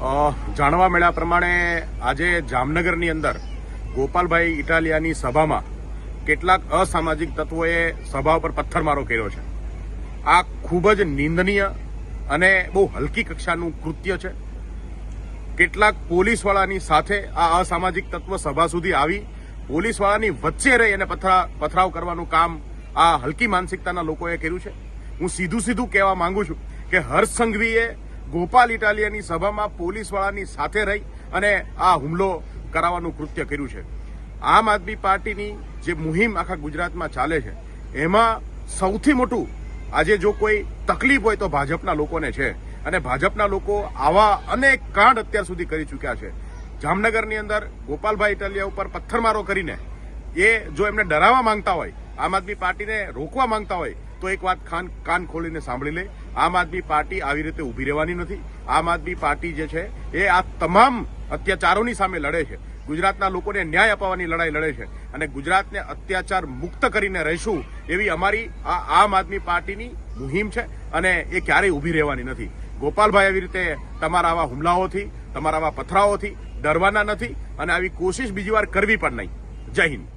જાણવા મળ્યા પ્રમાણે આજે જામનગરની અંદર ગોપાલભાઈ ઇટાલિયાની સભામાં કેટલાક અસામાજિક તત્વોએ સભા પર પથ્થરમારો કર્યો છે. આ ખૂબ જ નિંદનીય અને બહુ હલકી કક્ષાનું કૃત્ય છે. કેટલાક પોલીસવાળાની સાથે આ અસામાજિક તત્વ સભા સુધી આવી પોલીસવાળાની વચ્ચે રહી અને પથરાવ કરવાનું કામ આ હલકી માનસિકતાના લોકોએ કર્યું છે. હું સીધું કહેવા માંગુ છું કે હર્ષ સંઘવીએ ગોપાલ ઇટાલિયાની સભામાં પોલીસવાળાની સાથે રહી અને આ હુમલો કરાવવાનું કૃત્ય કર્યું છે. આમ આદમી પાર્ટીની જે મુહિમ આખા ગુજરાતમાં ચાલે છે એમાં સૌથી મોટું આજે જો કોઈ તકલીફ હોય તો ભાજપના લોકોને છે અને ભાજપના લોકો આવા અનેક કાંડ અત્યાર સુધી કરી ચૂક્યા છે. જામનગરની અંદર ગોપાલભાઈ ઇટાલિયા ઉપર પથ્થરમારો કરીને જો એમને ડરાવવા માંગતા હોય, આમ આદમી પાર્ટીને રોકવા માંગતા હોય તો એક વાત કાન ખોલીને સાંભળી લે. આમ આદમી પાર્ટી આવી રીતે ઉભી રહેવાની નથી. આમ આદમી પાર્ટી જે છે એ આ તમામ અત્યાચારોની સામે લડે છે. ગુજરાતના લોકોને ન્યાય અપાવવાની લડાઈ લડે છે અને ગુજરાતને અત્યાચાર મુક્ત કરીને રહીશું એવી અમારી આ આમ આદમી પાર્ટીની મુહિમ છે અને એ ક્યારેય ઉભી રહેવાની નથી. ગોપાલભાઈ આવી રીતે તમારા આવા હુમલાઓથી, તમારા આવા પથરાઓથી ડરવાના નથી અને આવી કોશિશ બીજી વાર કરવી પણ નહીં. જય હિન્દ.